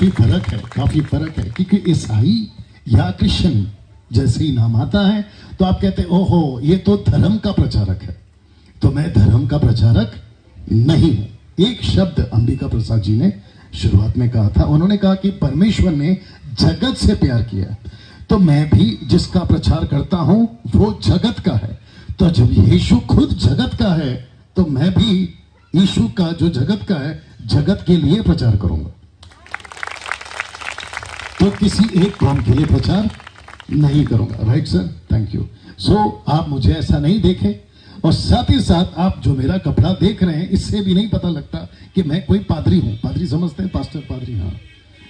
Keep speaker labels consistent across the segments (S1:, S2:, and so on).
S1: काफी फर्क है क्योंकि ईसाई या क्रिश्चियन जैसे ही नाम आता है तो आप कहते हैं ओहो ये तो धर्म का प्रचारक है, तो मैं धर्म का प्रचारक नहीं हूं। एक शब्द अंबिका प्रसाद जी ने शुरुआत में कहा था, उन्होंने कहा कि परमेश्वर ने जगत से प्यार किया, तो मैं भी जिसका प्रचार करता हूं वो जगत का है। तो जब यीशु खुद जगत का है तो मैं भी यीशु का जो जगत का है जगत के लिए प्रचार करूंगा, तो किसी एक कौम के लिए प्रचार नहीं करूंगा। Right sir, thank you. So आप मुझे ऐसा नहीं देखें, और साथ ही साथ आप जो मेरा कपड़ा देख रहे हैं इससे भी नहीं पता लगता कि मैं कोई पादरी हूं। पादरी समझते हैं, पास्टर पादरी, हाँ,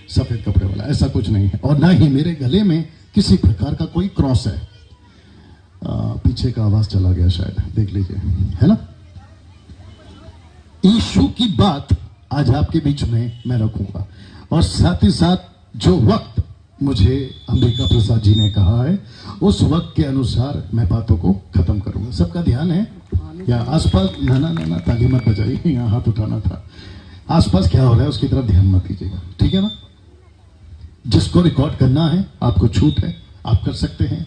S1: सफेद कपड़े वाला, ऐसा कुछ नहीं है। और ना ही मेरे गले में किसी प्रकार का कोई क्रॉस है। पीछे का आवाज चला गया शायद, देख लीजिए, है ना। यीशु की बात आज आपके बीच में मैं रखूंगा, और साथ ही साथ जो वक्त मुझे अंबिका प्रसाद जी ने कहा है उस वक्त के अनुसार मैं बातों को खत्म करूंगा। सबका ध्यान है या आसपास? ना ना ना ना, ताली मत बजाइए, यहाँ हाथ उठाना था। आसपास क्या हो रहा है उसकी तरफ ध्यान मत दीजिएगा, ठीक है ना। जिसको रिकॉर्ड करना है आपको छूट है, आप कर सकते हैं।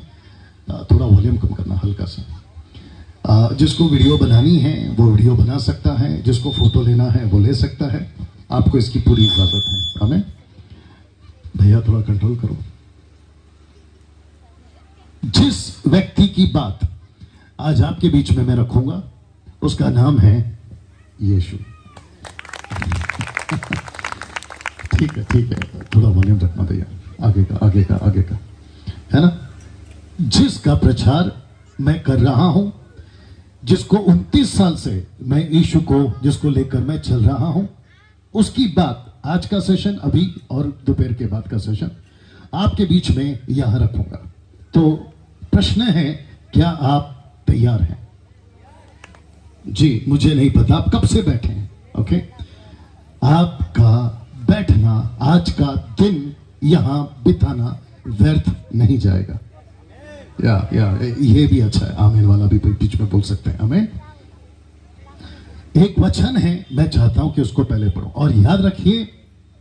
S1: थोड़ा वॉल्यूम कम करना हल्का सा। जिसको वीडियो बनानी है वो वीडियो बना सकता है, जिसको फोटो लेना है वो ले सकता है। आपको इसकी पूरी इजाजत है। हमें भैया थोड़ा कंट्रोल करो। जिस व्यक्ति की बात आज आपके बीच में मैं रखूंगा उसका नाम है यीशु। ठीक है, थोड़ा वॉल्यूम रखना भैया, आगे का, है ना। जिसका प्रचार मैं कर रहा हूं, जिसको 29 साल से मैं यीशु को जिसको लेकर मैं चल रहा हूं, उसकी बात आज का सेशन अभी और दोपहर के बाद का सेशन आपके बीच में यहां रखूंगा। तो प्रश्न है, क्या आप तैयार हैं? जी, मुझे नहीं पता आप कब से बैठे हैं। ओके, आपका बैठना, आज का दिन यहां बिताना व्यर्थ नहीं जाएगा। या ये भी अच्छा है, आमीन वाला भी बीच में बोल सकते हैं। हमें एक वचन है, मैं चाहता हूं कि उसको पहले पढ़ो, और याद रखिए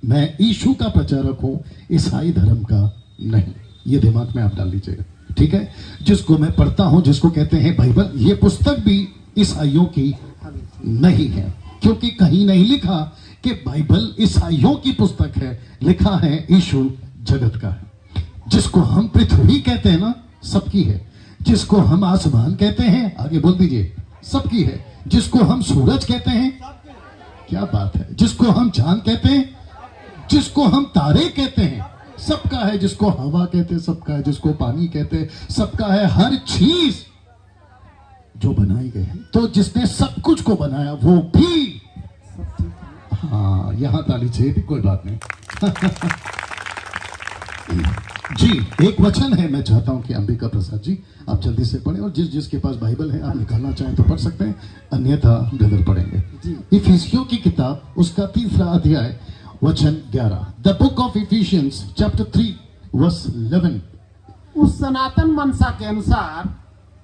S1: मैं यीशु का प्रचारक हूं, ईसाई धर्म का नहीं। ये दिमाग में आप डाल लीजिएगा, ठीक है। जिसको मैं पढ़ता हूं, जिसको कहते हैं बाइबल, ये पुस्तक भी ईसाइयों की नहीं है, क्योंकि कहीं नहीं लिखा कि बाइबल ईसाइयों की पुस्तक है, लिखा है यीशु जगत का है। जिसको हम पृथ्वी कहते हैं ना, सबकी है। जिसको हम आसमान कहते हैं, आगे बोल दीजिए, सबकी है। जिसको हम सूरज कहते हैं, क्या बात है। जिसको हम चांद कहते हैं, जिसको हम तारे कहते हैं, सबका है। जिसको हवा कहते हैं, सबका है। जिसको पानी कहते हैं, सबका है। हर चीज जो बनाई गई है, तो जिसने सब कुछ को बनाया वो भी, हाँ, यहां ताली चाहिए, कोई बात नहीं। जी, एक वचन है, मैं चाहता हूं कि अंबिका प्रसाद जी आप जल्दी से पढ़ें, और जिसके पास बाइबल है आप निकालना चाहें तो पढ़ सकते हैं, अन्यथा ब्रदर पढ़ेंगे। इफिसियों की किताब, उसका 3 अध्याय वचन 11। The book of Ephesians chapter 3 verse 11।
S2: उस सनातन मनसा के अनुसार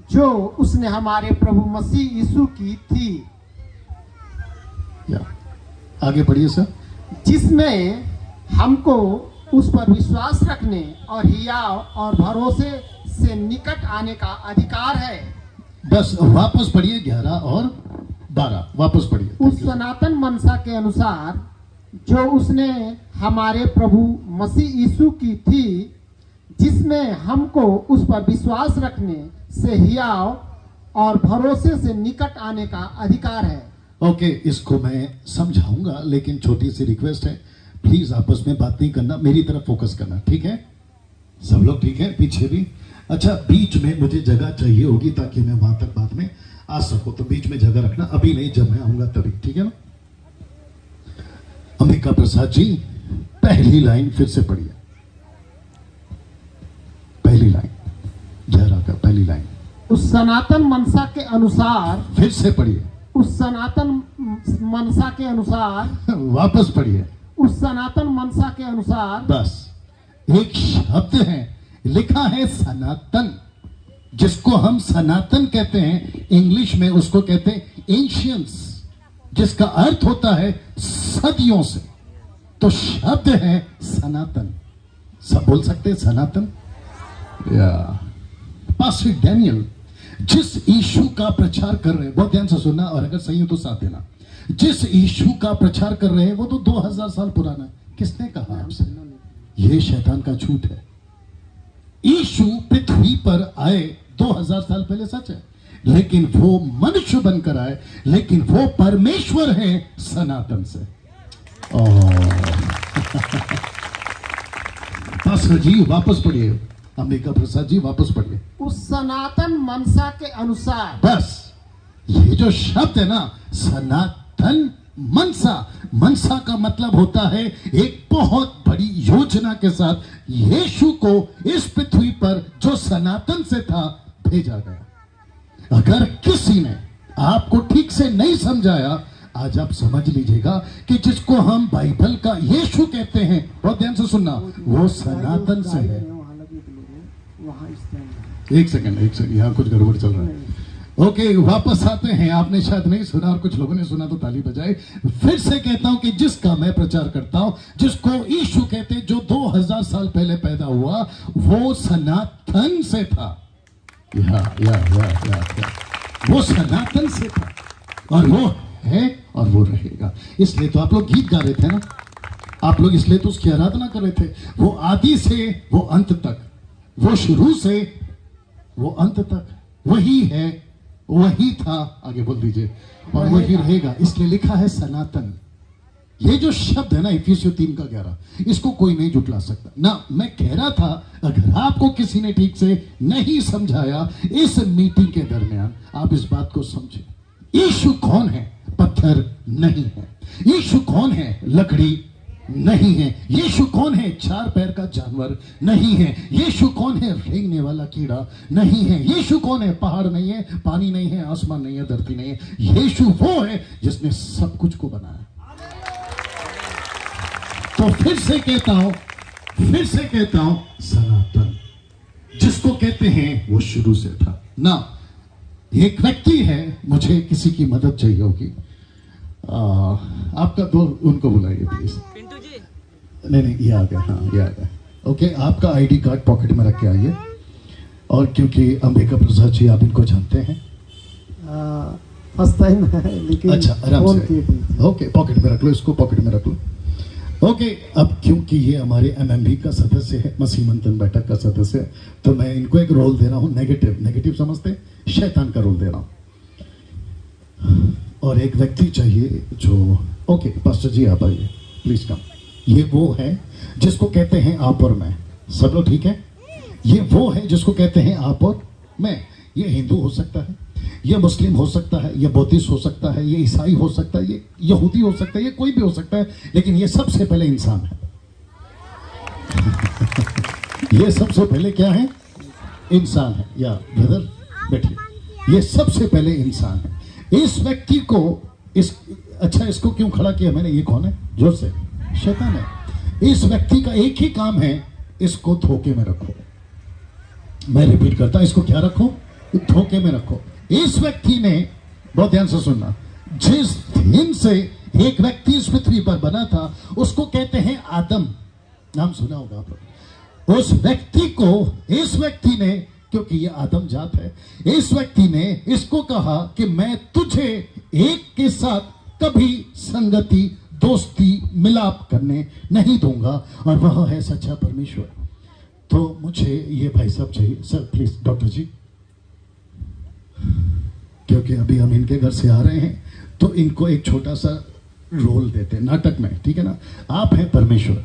S2: जो उसने हमारे प्रभु मसीह यीशु की थी,
S1: या आगे पढ़िए सर।
S2: जिसमें हमको उस पर विश्वास रखने और हियाव और भरोसे से निकट आने का अधिकार है।
S1: बस वापस पढ़िए 11 और 12, वापस पढ़िए।
S2: उस सनातन मनसा के अनुसार जो उसने हमारे प्रभु मसीह यीशु की थी, जिसमें हमको उस पर विश्वास रखने से हियाव और भरोसे से निकट आने का अधिकार है।
S1: ओके, इसको मैं समझाऊंगा, लेकिन छोटी सी रिक्वेस्ट है, प्लीज आपस में बात नहीं करना, मेरी तरफ फोकस करना, ठीक है। सब लोग ठीक है, पीछे भी। अच्छा, बीच में मुझे जगह चाहिए होगी ताकि मैं वहां तक बाद में आ सकूं, तो बीच में जगह रखना, अभी नहीं, जब मैं आऊंगा तभी, ठीक है ना। अंबिका प्रसाद जी, पहली लाइन फिर से पढ़िए, पहली लाइन 11 का पहली लाइन।
S2: उस सनातन मनसा के अनुसार,
S1: फिर से पढ़िए।
S2: उस सनातन मनसा के अनुसार
S1: वापस पढ़िए।
S2: उस सनातन मनसा के अनुसार।
S1: बस एक शब्द है, लिखा है सनातन, जिसको हम सनातन कहते हैं, इंग्लिश में उसको कहते हैं एंशियंस, जिसका अर्थ होता है सदियों से। तो शब्द है सनातन। सब बोल सकते हैं सनातन। या पास्टर डैनियल जिस यीशु का प्रचार कर रहे हैं, बहुत ध्यान से सुनना और अगर सही हो तो साथ देना। जिस यीशु का प्रचार कर रहे हैं वो तो 2000 साल पुराना है। किसने कहा आपसे? ये शैतान का झूठ है। यीशु पृथ्वी पर आए 2000 साल पहले, सच है, लेकिन वो मनुष्य बनकर आए, लेकिन वो परमेश्वर है सनातन से। पास्टर जी वापस पढ़िए, अंबिका प्रसाद जी वापस पढ़िए।
S2: उस सनातन मनसा के अनुसार।
S1: बस ये जो शब्द है ना, सनातन मनसा, मनसा का मतलब होता है एक बहुत बड़ी योजना के साथ यीशु को इस पृथ्वी पर जो सनातन से था भेजा गया। अगर किसी ने आपको ठीक से नहीं समझाया, आज आप समझ लीजिएगा कि जिसको हम बाइबल का यीशु कहते हैं, बहुत ध्यान से सुनना, वो सनातन से है। एक सेकंड यहां कुछ गड़बड़ चल रहा है। ओके, वापस आते हैं। आपने शायद नहीं सुना और कुछ लोगों ने सुना तो ताली बजाए। फिर से कहता हूं कि जिसका मैं प्रचार करता हूं, जिसको यीशु कहते, जो 2000 साल पहले पैदा हुआ, वो सनातन से था। या वो सनातन से था और वो है और वो रहेगा। इसलिए तो आप लोग गीत गा रहे थे ना, आप लोग इसलिए तो उसकी आराधना कर रहे थे। वो आदि से वो अंत तक, वो शुरू से वो अंत तक वही है, वही था, आगे बोल दीजिए, और वही रहेगा। इसलिए लिखा है सनातन। ये जो शब्द है ना, इफिसियों 3:11, इसको कोई नहीं जुटला सकता ना। मैं कह रहा था, अगर आपको किसी ने ठीक से नहीं समझाया इस मीटिंग के दरमियान, आप इस बात को समझे। यीशु कौन है? पत्थर नहीं है। यीशु कौन है? लकड़ी नहीं है। यीशु कौन है? 4 पैर का जानवर नहीं है। यीशु कौन है? रेंगने वाला कीड़ा नहीं है। यीशु कौन है? पहाड़ नहीं है, पानी नहीं है, आसमान नहीं है, धरती नहीं है। यीशु वो है जिसने सब कुछ को बनाया। तो फिर से कहता हूं सनातन, जिसको कहते हैं वो शुरू से था ना। एक व्यक्ति है, मुझे किसी की मदद चाहिए होगी, आपका दो उनको बुलाइए प्लीज।
S3: पिंटू जी,
S1: नहीं ये आ गया, हाँ ये आ गया। ओके, आपका आईडी कार्ड पॉकेट में रख के आइए। और क्योंकि अंबिका प्रसाद जी आप इनको जानते हैं,
S2: फर्स्ट टाइम है, लेकिन
S1: अच्छा आराम
S2: फोन
S1: से,
S2: किए थे।
S1: ओके पॉकेट में रख लो, इसको पॉकेट में रख लो। ओके, अब क्योंकि ये हमारे एमएमबी का सदस्य है, मसीह मंथन बैठक का सदस्य है, तो मैं इनको एक रोल दे रहा हूँ, नेगेटिव समझते, शैतान का रोल दे रहा हूँ। और एक व्यक्ति चाहिए जो, ओके पास्टर जी आप आइए प्लीज कम। ये वो है जिसको कहते हैं आप और मैं। सब लोग ठीक है? ये वो है जिसको कहते हैं आप और मैं। ये हिंदू हो सकता है, ये मुस्लिम हो सकता है, ये बौद्धिस्ट हो सकता है, ये ईसाई हो सकता है, ये यहूदी हो सकता है, ये कोई भी हो सकता है, लेकिन ये सबसे पहले इंसान है। ये सबसे पहले क्या है? इंसान है। या ब्रदर बैठिए, ये सबसे पहले इंसान है। इस व्यक्ति को अच्छा इसको क्यों खड़ा किया मैंने? ये कौन है? जोर से, शैतान है। इस व्यक्ति का एक ही काम है, इसको धोखे में रखो। मैं रिपीट करता हूं, इसको क्या रखो? धोखे में रखो। इस व्यक्ति ने, बहुत ध्यान से सुनना, जिस दिन से एक व्यक्ति इस पृथ्वी पर बना था, उसको कहते हैं आदम। नाम सुना होगा आप लोग। उस व्यक्ति को, इस व्यक्ति ने, क्योंकि ये आदम जात है, इस व्यक्ति ने इसको कहा कि मैं तुझे एक के साथ कभी संगति, दोस्ती, मिलाप करने नहीं दूंगा, और वह है सच्चा परमेश्वर। तो मुझे ये भाई साहब चाहिए। सर प्लीज, डॉक्टर जी, क्योंकि अभी हम इनके घर से आ रहे हैं, तो इनको एक छोटा सा रोल देते हैं नाटक में, ठीक है ना? आप हैं परमेश्वर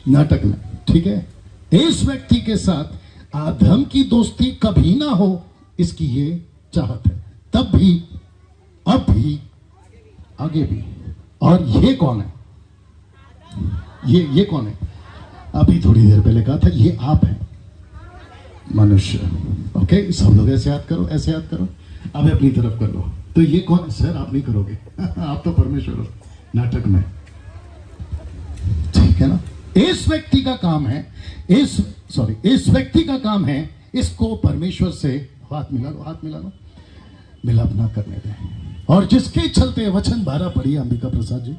S1: नाटक में, ठीक है? इस व्यक्ति के साथ आदम की दोस्ती कभी ना हो, इसकी ये चाहत है, तब भी, अब भी, आगे भी। और ये कौन है? ये कौन है? अभी थोड़ी देर पहले कहा था, ये आप हैं, मनुष्य। ओके, सब लोग ऐसे याद करो, ऐसे याद करो, अब अपनी तरफ कर लो। तो ये कौन है? सर आप नहीं करोगे आप तो परमेश्वर हो नाटक में, ठीक है ना? इस व्यक्ति का काम है, इस व्यक्ति का काम है इसको परमेश्वर से हाथ मिला लो, मिलाप ना करने दें। और जिसके चलते वचन 12 पढ़िए अंबिका प्रसाद जी।